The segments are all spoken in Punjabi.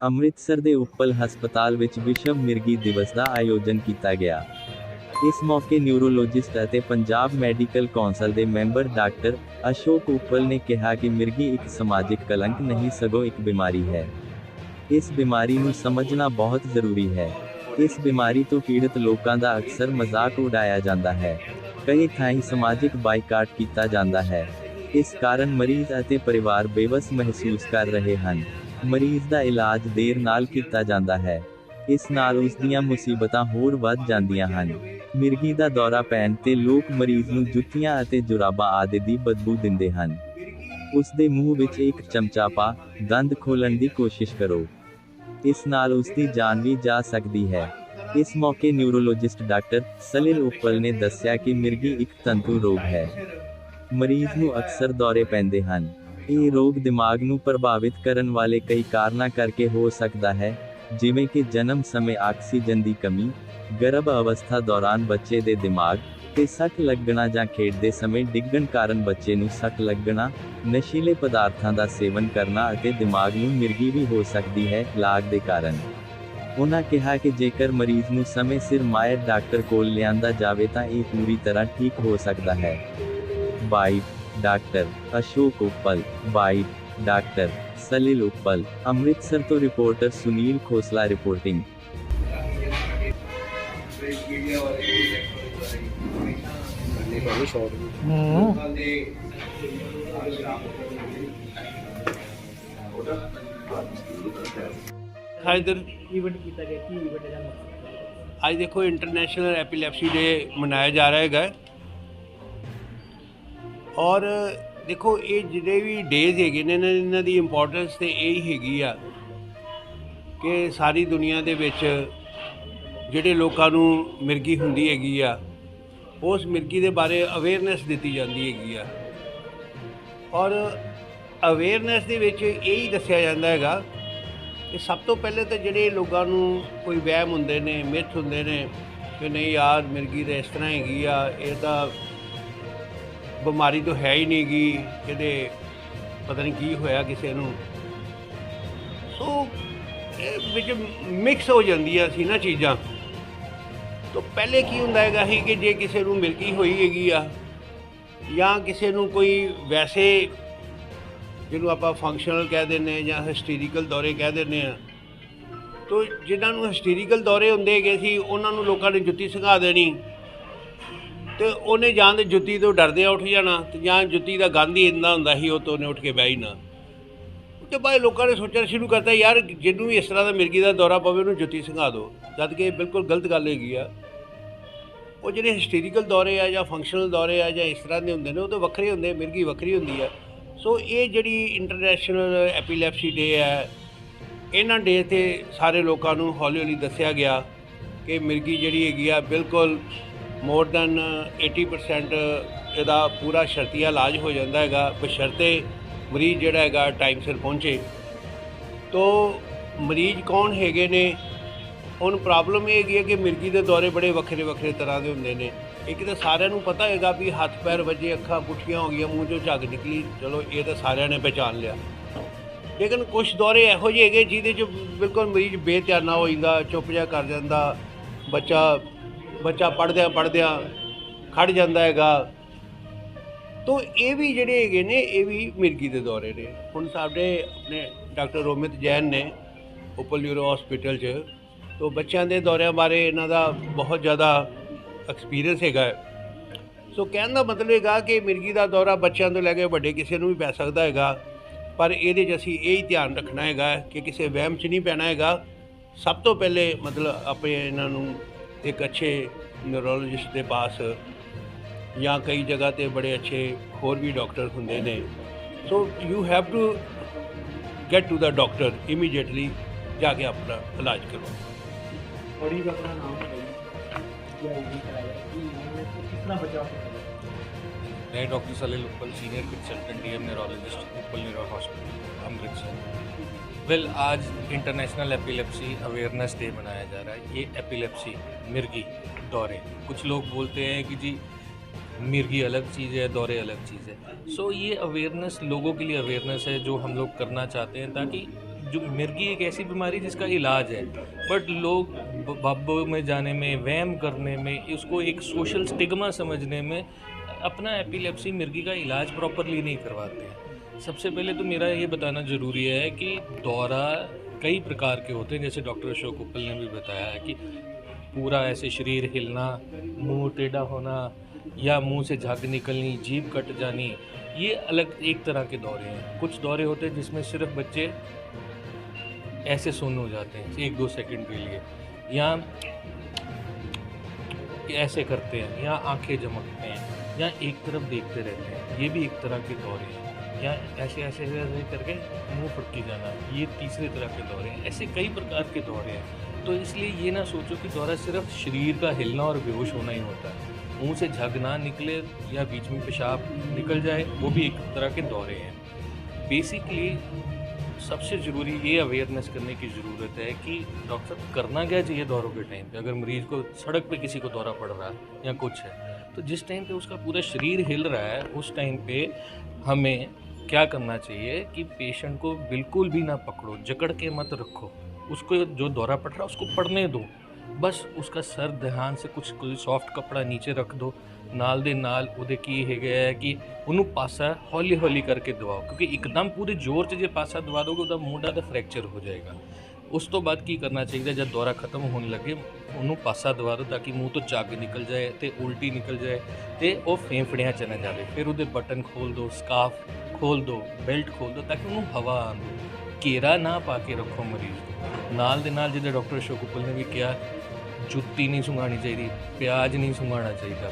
ਅੰਮ੍ਰਿਤਸਰ ਦੇ ਉੱਪਲ ਹਸਪਤਾਲ ਵਿੱਚ ਵਿਸ਼ਵ ਮਿਰਗੀ ਦਿਵਸ ਦਾ ਆਯੋਜਨ ਕੀਤਾ ਗਿਆ। ਇਸ ਮੌਕੇ ਨਿਊਰੋਲੋਜਿਸਟ ਅਤੇ ਪੰਜਾਬ ਮੈਡੀਕਲ ਕੌਂਸਲ ਦੇ ਮੈਂਬਰ ਡਾਕਟਰ ਅਸ਼ੋਕ ਉੱਪਲ ਨੇ ਕਿਹਾ ਕਿ ਮਿਰਗੀ ਇੱਕ ਸਮਾਜਿਕ ਕਲੰਕ ਨਹੀਂ ਸਗੋਂ ਇੱਕ ਬਿਮਾਰੀ ਹੈ। ਇਸ ਬਿਮਾਰੀ ਨੂੰ ਸਮਝਣਾ ਬਹੁਤ ਜ਼ਰੂਰੀ ਹੈ। ਇਸ ਬਿਮਾਰੀ ਤੋਂ ਪੀੜਤ ਲੋਕਾਂ ਦਾ ਅਕਸਰ ਮਜ਼ਾਕ ਉਡਾਇਆ ਜਾਂਦਾ ਹੈ। ਕਈ ਥਾਈਂ ਸਮਾਜਿਕ ਬਾਈਕਾਟ ਕੀਤਾ ਜਾਂਦਾ ਹੈ। ਇਸ ਕਾਰਨ ਮਰੀਜ਼ ਅਤੇ ਪਰਿਵਾਰ ਬੇਵੱਸ ਮਹਿਸੂਸ ਕਰ ਰਹੇ ਹਨ। ਮਰੀਜ਼ ਦਾ ਇਲਾਜ ਦੇਰ ਨਾਲ ਕੀਤਾ ਜਾਂਦਾ ਹੈ। ਇਸ ਨਾਲ ਉਸ ਦੀਆਂ ਮੁਸੀਬਤਾਂ ਹੋਰ ਵੱਧ ਜਾਂਦੀਆਂ ਹਨ। ਮਿਰਗੀ ਦਾ ਦੌਰਾ ਪੈਣ ਤੇ ਲੋਕ ਮਰੀਜ਼ ਨੂੰ ਜੁੱਤੀਆਂ ਅਤੇ ਜੁਰਾਬਾਂ ਆਦਿ ਦੀ ਬਦਬੂ ਦਿੰਦੇ ਹਨ। ਉਸ ਦੇ ਮੂੰਹ ਵਿੱਚ ਇੱਕ ਚਮਚਾ ਪਾ ਦੰਦ ਖੋਲਣ ਦੀ ਕੋਸ਼ਿਸ਼ ਕਰੋ। ਇਸ ਨਾਲ ਉਸ ਦੀ ਜਾਨ ਵੀ ਜਾ ਸਕਦੀ ਹੈ। ਇਸ ਮੌਕੇ ਨਿਊਰੋਲੋਜਿਸਟ ਡਾਕਟਰ ਸਲਿਲ ਉੱਪਲ ਨੇ ਦੱਸਿਆ ਕਿ ਮਿਰਗੀ ਇੱਕ ਤੰਤੂ ਰੋਗ ਹੈ। ਮਰੀਜ਼ ਨੂੰ ਅਕਸਰ ਦੌਰੇ ਪੈਂਦੇ ਹਨ। ਇਹ ਰੋਗ ਦਿਮਾਗ ਨੂੰ ਪ੍ਰਭਾਵਿਤ ਕਰਨ ਵਾਲੇ ਕਈ ਕਾਰਨਾਂ ਕਰਕੇ ਹੋ ਸਕਦਾ ਹੈ, ਜਿਵੇਂ ਕਿ ਜਨਮ ਸਮੇਂ ਆਕਸੀਜਨ ਦੀ ਕਮੀ, ਗਰਭ ਅਵਸਥਾ ਦੌਰਾਨ ਬੱਚੇ ਦੇ ਦਿਮਾਗ ਤੇ ਸੱਟ ਲੱਗਣਾ ਜਾਂ ਖੇਡਦੇ ਸਮੇਂ ਡਿੱਗਣ ਕਾਰਨ ਬੱਚੇ ਨੂੰ ਸੱਟ ਲੱਗਣਾ, ਨਸ਼ੀਲੇ ਪਦਾਰਥਾਂ ਦਾ ਸੇਵਨ ਕਰਨਾ ਅਤੇ ਦਿਮਾਗ ਨੂੰ ਮਿਰਗੀ ਵੀ ਹੋ ਸਕਦੀ ਹੈ, ਲਾਗ ਦੇ ਕਾਰਨ। ਉਹਨਾਂ ਕਿਹਾ ਕਿ ਜੇਕਰ ਮਰੀਜ਼ ਨੂੰ ਸਮੇਂ ਸਿਰ ਮਾਹਿਰ ਡਾਕਟਰ ਕੋਲ ਲਿਆਂਦਾ ਜਾਵੇ ਤਾਂ ਇਹ ਪੂਰੀ ਤਰ੍ਹਾਂ ਠੀਕ ਹੋ ਸਕਦਾ ਹੈ। Bite doctor Ashok Uppal, bite doctor Salil Uppal. Amritsar ਤੋਂ ਰਿਪੋਰਟਰ ਸੁਨੀਲ ਖੋਸਲਾ ਰਿਪੋਰਟਿੰਗ। ਅੱਜ ਦੇਖੋ ਇੰਟਰਨੈਸ਼ਨਲ ਐਪੀਲੈਪਸੀ ਡੇ ਮਨਾਇਆ ਜਾ ਰਿਹਾ ਹੈ ਔਰ ਦੇਖੋ ਇਹ ਜਿਹੜੇ ਵੀ ਡੇਜ਼ ਹੈਗੇ ਨੇ ਇਹਨਾਂ ਦੀ ਇੰਪੋਰਟੈਂਸ ਤੇ ਇਹ ਹੀ ਹੈਗੀ ਆ ਕਿ ਸਾਰੀ ਦੁਨੀਆ ਦੇ ਵਿੱਚ ਜਿਹੜੇ ਲੋਕਾਂ ਨੂੰ ਮਿਰਗੀ ਹੁੰਦੀ ਹੈਗੀ ਆ ਉਸ ਮਿਰਗੀ ਦੇ ਬਾਰੇ ਅਵੇਅਰਨੈਸ ਦਿੱਤੀ ਜਾਂਦੀ ਹੈਗੀ ਆ ਔਰ ਅਵੇਅਰਨੈਸ ਦੇ ਵਿੱਚ ਇਹ ਹੀ ਦੱਸਿਆ ਜਾਂਦਾ ਹੈਗਾ ਕਿ ਸਭ ਤੋਂ ਪਹਿਲੇ ਤਾਂ ਜਿਹੜੇ ਲੋਕਾਂ ਨੂੰ ਕੋਈ ਵਹਿਮ ਹੁੰਦੇ ਨੇ, ਮਿੱਥ ਹੁੰਦੇ ਨੇ ਕਿ ਨਹੀਂ ਯਾਰ ਮਿਰਗੀ ਤਾਂ ਇਸ ਤਰ੍ਹਾਂ ਹੈਗੀ ਆ, ਇਹ ਤਾਂ ਬਿਮਾਰੀ ਤਾਂ ਹੈ ਹੀ ਨਹੀਂ ਗੀ, ਇਹਦੇ ਪਤਾ ਨਹੀਂ ਕੀ ਹੋਇਆ ਕਿਸੇ ਨੂੰ। ਸੋ ਇਹ ਵਿੱਚ ਮਿਕਸ ਹੋ ਜਾਂਦੀਆਂ ਸੀ ਨਾ ਚੀਜ਼ਾਂ। ਤਾਂ ਪਹਿਲੇ ਕੀ ਹੁੰਦਾ ਹੈਗਾ ਸੀ ਕਿ ਜੇ ਕਿਸੇ ਨੂੰ ਮਿਰਗੀ ਹੋਈ ਹੈਗੀ ਆ ਜਾਂ ਕਿਸੇ ਨੂੰ ਕੋਈ ਵੈਸੇ ਜਿਹਨੂੰ ਆਪਾਂ ਫੰਕਸ਼ਨਲ ਕਹਿ ਦਿੰਦੇ ਜਾਂ ਹਿਸਟੀਰੀਕਲ ਦੌਰੇ ਕਹਿ ਦਿੰਦੇ ਆ, ਤਾਂ ਜਿਨ੍ਹਾਂ ਨੂੰ ਹਿਸਟੀਰੀਕਲ ਦੌਰੇ ਹੁੰਦੇ ਹੈਗੇ ਸੀ ਉਹਨਾਂ ਨੂੰ ਲੋਕਾਂ ਨੇ ਜੁੱਤੀ ਸੰਘਾ ਦੇਣੀ ਤੇ ਉਹਨੇ ਜਾਂ ਤਾਂ ਜੁੱਤੀ ਤੋਂ ਡਰਦਿਆਂ ਉੱਠ ਜਾਣਾ ਤੇ ਜਾਂ ਜੁੱਤੀ ਦਾ ਗੰਧ ਹੀ ਇੰਨਾ ਹੁੰਦਾ ਸੀ ਉਹ ਤੋਂ ਉਹਨੇ ਉੱਠ ਕੇ ਬਹਿ ਹੀ ਨਾ। ਤੇ ਬਾਅਦ ਲੋਕਾਂ ਨੇ ਸੋਚਣਾ ਸ਼ੁਰੂ ਕਰਤਾ ਯਾਰ ਜਿਹਨੂੰ ਵੀ ਇਸ ਤਰ੍ਹਾਂ ਦਾ ਮਿਰਗੀ ਦਾ ਦੌਰਾ ਪਵੇ ਉਹਨੂੰ ਜੁੱਤੀ ਸੰਘਾ ਦਿਓ, ਜਦ ਕਿ ਇਹ ਬਿਲਕੁਲ ਗਲਤ ਗੱਲ ਹੈਗੀ ਆ। ਉਹ ਜਿਹੜੇ ਹਿਸਟੀਰੀਕਲ ਦੌਰੇ ਆ ਜਾਂ ਫੰਕਸ਼ਨਲ ਦੌਰੇ ਆ ਜਾਂ ਇਸ ਤਰ੍ਹਾਂ ਦੇ ਹੁੰਦੇ ਨੇ ਉਹ ਤਾਂ ਵੱਖਰੇ ਹੁੰਦੇ, ਮਿਰਗੀ ਵੱਖਰੀ ਹੁੰਦੀ ਆ। ਸੋ ਇਹ ਜਿਹੜੀ ਇੰਟਰਨੈਸ਼ਨਲ ਐਪੀਲੈਪਸੀ ਡੇ ਹੈ, ਇਹਨਾਂ ਡੇ 'ਤੇ ਸਾਰੇ ਲੋਕਾਂ ਨੂੰ ਹੌਲੀ ਹੌਲੀ ਦੱਸਿਆ ਗਿਆ ਕਿ ਮਿਰਗੀ ਜਿਹੜੀ ਹੈਗੀ ਆ ਬਿਲਕੁਲ ਮੋਰ ਦੈਨ 80% ਇਹਦਾ ਪੂਰਾ ਸ਼ਰਤੀਆ ਇਲਾਜ ਹੋ ਜਾਂਦਾ ਹੈਗਾ, ਬਸ਼ਰਤੇ ਮਰੀਜ਼ ਜਿਹੜਾ ਹੈਗਾ ਟਾਈਮ ਸਿਰ ਪਹੁੰਚੇ। ਤੋ ਮਰੀਜ਼ ਕੌਣ ਹੈਗੇ ਨੇ? ਹੁਣ ਪ੍ਰੋਬਲਮ ਇਹ ਹੈਗੀ ਹੈ ਕਿ ਮਿਰਗੀ ਦੇ ਦੌਰੇ ਬੜੇ ਵੱਖਰੇ ਵੱਖਰੇ ਤਰ੍ਹਾਂ ਦੇ ਹੁੰਦੇ ਨੇ। ਇੱਕ ਤਾਂ ਸਾਰਿਆਂ ਨੂੰ ਪਤਾ ਹੈਗਾ ਵੀ ਹੱਥ ਪੈਰ ਵੱਜੇ, ਅੱਖਾਂ ਪੁੱਠੀਆਂ ਹੋ ਗਈਆਂ, ਮੂੰਹ 'ਚੋਂ ਝੱਗ ਨਿਕਲੀ, ਚਲੋ ਇਹ ਤਾਂ ਸਾਰਿਆਂ ਨੇ ਪਹਿਚਾਣ ਲਿਆ। ਲੇਕਿਨ ਕੁਛ ਦੌਰੇ ਇਹੋ ਜਿਹੇ ਹੈਗੇ ਜਿਹਦੇ 'ਚ ਬਿਲਕੁਲ ਮਰੀਜ਼ ਬੇਧਿਆਨਾ ਹੋ ਜਾਂਦਾ, ਚੁੱਪ ਜਿਹਾ ਕਰ ਜਾਂਦਾ, ਬੱਚਾ ਪੜ੍ਹਦਿਆਂ ਖੜ ਜਾਂਦਾ ਹੈਗਾ। ਤੋ ਇਹ ਵੀ ਜਿਹੜੇ ਹੈਗੇ ਨੇ ਇਹ ਵੀ ਮਿਰਗੀ ਦੇ ਦੌਰੇ ਨੇ। ਹੁਣ ਸਾਡੇ ਆਪਣੇ ਡਾਕਟਰ ਰੋਮਿਤ ਜੈਨ ਨੇ ਉੱਪਲ ਨਿਊਰੋ ਹੌਸਪੀਟਲ 'ਚ, ਤੋ ਬੱਚਿਆਂ ਦੇ ਦੌਰਿਆਂ ਬਾਰੇ ਇਹਨਾਂ ਦਾ ਬਹੁਤ ਜ਼ਿਆਦਾ ਐਕਸਪੀਰੀਅੰਸ ਹੈਗਾ। ਸੋ ਕਹਿਣ ਦਾ ਮਤਲਬ ਹੈਗਾ ਕਿ ਮਿਰਗੀ ਦਾ ਦੌਰਾ ਬੱਚਿਆਂ ਤੋਂ ਲੈ ਕੇ ਵੱਡੇ ਕਿਸੇ ਨੂੰ ਵੀ ਪੈ ਸਕਦਾ ਹੈਗਾ, ਪਰ ਇਹਦੇ 'ਚ ਅਸੀਂ ਇਹ ਹੀ ਧਿਆਨ ਰੱਖਣਾ ਹੈਗਾ ਕਿ ਕਿਸੇ ਵਹਿਮ 'ਚ ਨਹੀਂ ਪੈਣਾ ਹੈਗਾ। ਸਭ ਤੋਂ ਪਹਿਲੇ ਮਤਲਬ ਆਪਣੇ ਇਹਨਾਂ ਨੂੰ ਇੱਕ ਅੱਛੇ ਨਿਊਰੋਲੋਜਿਸਟ ਦੇ ਪਾਸ ਜਾਂ ਕਈ ਜਗ੍ਹਾ 'ਤੇ ਬੜੇ ਅੱਛੇ ਹੋਰ ਵੀ ਡਾਕਟਰ ਹੁੰਦੇ ਨੇ। So you have to get to the doctor immediately, ਜਾ ਕੇ ਆਪਣਾ ਇਲਾਜ ਕਰੋ। मैं doctor Salil Uppal, senior consultant DM neurologist, Uppal neuro hospital Amritsar. Well, आज इंटरनेशनल एपिलेप्सी अवेयरनेस डे मनाया जा रहा है। ये एपिलेप्सी मिर्गी दौरे, कुछ लोग बोलते हैं कि जी मिर्गी अलग चीज़ है, दौरे अलग चीज़ है। सो ये अवेयरनेस लोगों के लिए अवेयरनेस है जो हम लोग करना चाहते हैं, ताकि जो मिर्गी एक ऐसी बीमारी जिसका इलाज है, बट लोग बाबों में जाने में, वहम करने में, उसको एक सोशल स्टिग्मा समझने में अपना एपिलेप्सी मिर्गी का इलाज प्रॉपरली नहीं करवाते हैं। सबसे पहले तो मेरा ये बताना ज़रूरी है कि दौरा कई प्रकार के होते हैं, जैसे डॉक्टर अशोक उपल ने भी बताया है कि पूरा ऐसे शरीर हिलना, मुंह टेढ़ा होना या मुंह से झाग निकलनी, जीभ कट जानी, ये अलग एक तरह के दौरे हैं। कुछ दौरे होते हैं जिसमें सिर्फ बच्चे ऐसे सुन्न हो जाते हैं 1-2 सेकंड के लिए, या ऐसे करते हैं, या आंखें झमकते हैं, या एक तरफ देखते रहते हैं, ये भी एक तरह के दौरे हैं, या ऐसे ऐसे ऐसे करके मुंह फटकी जाना, ये तीसरे तरह के दौरे हैं। ऐसे कई प्रकार के दौरे हैं। तो इसलिए ये ना सोचो कि दौरा सिर्फ शरीर का हिलना और बेहोश होना ही होता है। मुंह से झग ना निकले या बीच में पेशाब निकल जाए, वो भी एक तरह के दौरे हैं। बेसिकली सबसे ज़रूरी ये अवेयरनेस करने की ज़रूरत है कि डॉक्टर करना क्या चाहिए दौरों के टाइम पे। अगर मरीज़ को सड़क पे किसी को दौरा पड़ रहा है या कुछ है, तो जिस टाइम पे उसका पूरा शरीर हिल रहा है, उस टाइम पे हमें क्या करना चाहिए कि पेशेंट को बिल्कुल भी ना पकड़ो, जकड़ के मत रखो। उसको जो दौरा पड़ रहा है उसको पड़ने दो, बस उसका सर ध्यान से कुछ कोई सॉफ्ट कपड़ा नीचे रख दो, नाल दे नाल ਉਹਦੇ ਕੀ ਹੈਗਾ ਹੈ ਕਿ ਉਹਨੂੰ ਪਾਸਾ ਹੌਲੀ ਹੌਲੀ ਕਰਕੇ ਦਵਾਓ, ਕਿਉਂਕਿ ਇੱਕਦਮ ਪੂਰੇ ਜ਼ੋਰ 'ਚ ਜੇ ਪਾਸਾ ਦਵਾ ਦੋਗੇ ਉਹਦਾ ਮੋਢਾ ਤਾਂ ਫ੍ਰੈਕਚਰ ਹੋ ਜਾਏਗਾ। ਉਸ ਤੋਂ ਬਾਅਦ ਕੀ ਕਰਨਾ ਚਾਹੀਦਾ, ਜਦ ਦੌਰਾ ਖਤਮ ਹੋਣ ਲੱਗੇ ਉਹਨੂੰ ਪਾਸਾ ਦਵਾ ਦਿਓ ਤਾਂ ਕਿ ਮੂੰਹ ਤੋਂ ਝੱਗ ਨਿਕਲ ਜਾਏ ਤੇ ਉਲਟੀ ਨਿਕਲ ਜਾਏ ਤੇ ਉਹ ਫੇਫੜਿਆਂ 'ਚ ਨਾ ਜਾਵੇ। ਫਿਰ ਉਹਦੇ ਬਟਨ ਖੋਲ ਦਿਓ, ਸਕਾਰਫ ਖੋਲ ਦਿਓ, ਬੈਲਟ ਖੋਲ ਦਿਓ ਤਾਂ ਕਿ ਉਹਨੂੰ ਹਵਾ ਆਉਣ ਦਿਓ। ਘੇਰਾ ਨਾ ਪਾ ਕੇ ਰੱਖੋ ਮਰੀਜ਼ ਨੂੰ। ਨਾਲ ਦੇ ਨਾਲ ਜਿੱਦਾਂ ਡਾਕਟਰ ਅਸ਼ੋਕ ਉੱਪਲ ਨੇ ਵੀ ਕਿਹਾ, ਜੁੱਤੀ ਨਹੀਂ ਸੁੰਘਾਉਣੀ ਚਾਹੀਦੀ, ਪਿਆਜ਼ ਨਹੀਂ ਸੁੰਘਾਉਣਾ ਚਾਹੀਦਾ।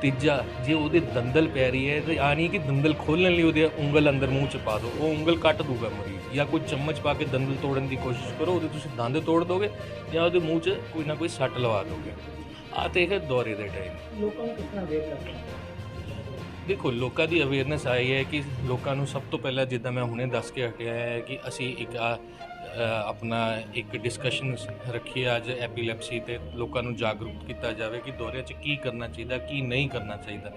ਤੀਜਾ, ਜੇ ਉਹਦੇ ਦੰਦਲ ਪੈ ਰਹੀ ਹੈ ਤਾਂ ਆ ਨਹੀਂ ਕਿ ਦੰਦਲ ਖੋਲ੍ਹਣ ਲਈ ਉਹਦੇ ਉਂਗਲ ਅੰਦਰ ਮੂੰਹ 'ਚ ਪਾ ਦਿਓ, ਉਹ ਉਂਗਲ ਕੱਟ ਦੂਗਾ ਮਰੀਜ਼। ਜਾਂ ਕੋਈ ਚਮਚ ਪਾ ਕੇ ਦੰਦਲ ਤੋੜਨ ਦੀ ਕੋਸ਼ਿਸ਼ ਕਰੋ, ਉਹਦੇ ਤੁਸੀਂ ਦੰਦ ਤੋੜ ਦੋਗੇ ਜਾਂ ਉਹਦੇ ਮੂੰਹ 'ਚ ਕੋਈ ਨਾ ਕੋਈ ਸੱਟ ਲਵਾ ਦੋਗੇ। ਆਹ ਤੇ ਹੈ ਦੌਰੇ ਦੇ ਟਾਈਮ। ਲੋਕਾਂ ਨੂੰ ਕਿਸ ਤਰ੍ਹਾਂ ਅਵੇਅਰ ਕਰਨਾ? ਦੇਖੋ, ਲੋਕਾਂ ਦੀ ਅਵੇਅਰਨੈਸ ਆਈ ਹੈ ਕਿ ਲੋਕਾਂ ਨੂੰ ਸਭ ਤੋਂ ਪਹਿਲਾਂ, ਜਿੱਦਾਂ ਮੈਂ ਹੁਣੇ ਦੱਸ ਕੇ ਹਟਿਆ ਹੈ ਕਿ ਅਸੀਂ ਆਪਣਾ ਇੱਕ ਡਿਸਕਸ਼ਨ ਰੱਖੀ ਅੱਜ ਐਪੀਲੈਪਸੀ ਤੇ ਲੋਕਾਂ ਨੂੰ ਜਾਗਰੂਕ ਕੀਤਾ ਜਾਵੇ ਕਿ ਦੌਰਿਆਂ 'ਚ ਕੀ ਕਰਨਾ ਚਾਹੀਦਾ, ਕੀ ਨਹੀਂ ਕਰਨਾ ਚਾਹੀਦਾ।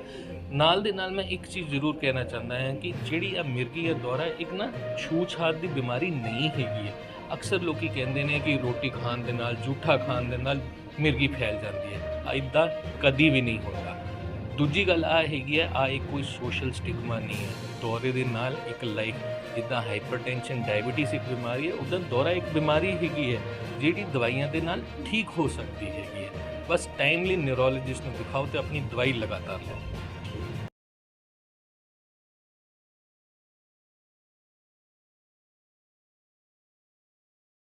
ਨਾਲ ਦੇ ਨਾਲ ਮੈਂ ਇੱਕ ਚੀਜ਼ ਜ਼ਰੂਰ ਕਹਿਣਾ ਚਾਹੁੰਦਾ ਹਾਂ ਕਿ ਜਿਹੜੀ ਆ ਮਿਰਗੀ ਜਾਂ ਦੌਰਾ ਇੱਕ ਨਾ ਛੂਤ-ਛਾਤ ਦੀ ਬਿਮਾਰੀ ਨਹੀਂ ਹੈਗੀ ਹੈ। ਅਕਸਰ ਲੋਕੀ ਕਹਿੰਦੇ ਨੇ ਕਿ ਰੋਟੀ ਖਾਣ ਦੇ ਨਾਲ, ਜੂਠਾ ਖਾਣ ਦੇ ਨਾਲ ਮਿਰਗੀ ਫੈਲ ਜਾਂਦੀ ਹੈ। ਇੱਦਾਂ ਕਦੀ ਵੀ ਨਹੀਂ ਹੁੰਦਾ। ਦੂਜੀ ਗੱਲ ਆ ਹੈਗੀ ਹੈ, ਆ ਇੱਕ ਕੋਈ ਸੋਸ਼ਲ ਸਟਿਗਮਾ ਨਹੀਂ ਹੈ। ਦੌਰੇ ਦੇ ਨਾਲ ਇੱਕ ਲਾਈਕ ਜਿੱਦਾਂ ਹਾਈਪਰਟੈਂਸ਼ਨ, ਡਾਇਬੀਟੀਜ਼ ਇੱਕ ਬਿਮਾਰੀ ਹੈ, ਉੱਦਾਂ ਦੌਰਾ ਇੱਕ ਬਿਮਾਰੀ ਹੈਗੀ ਹੈ ਜਿਹੜੀ ਦਵਾਈਆਂ ਦੇ ਨਾਲ ਠੀਕ ਹੋ ਸਕਦੀ ਹੈਗੀ ਹੈ। ਬਸ ਟਾਈਮਲੀ ਨਿਊਰੋਲੋਜਿਸਟ ਨੂੰ ਦਿਖਾਓ ਤੇ ਆਪਣੀ ਦਵਾਈ ਲਗਾਤਾਰ ਲਓ।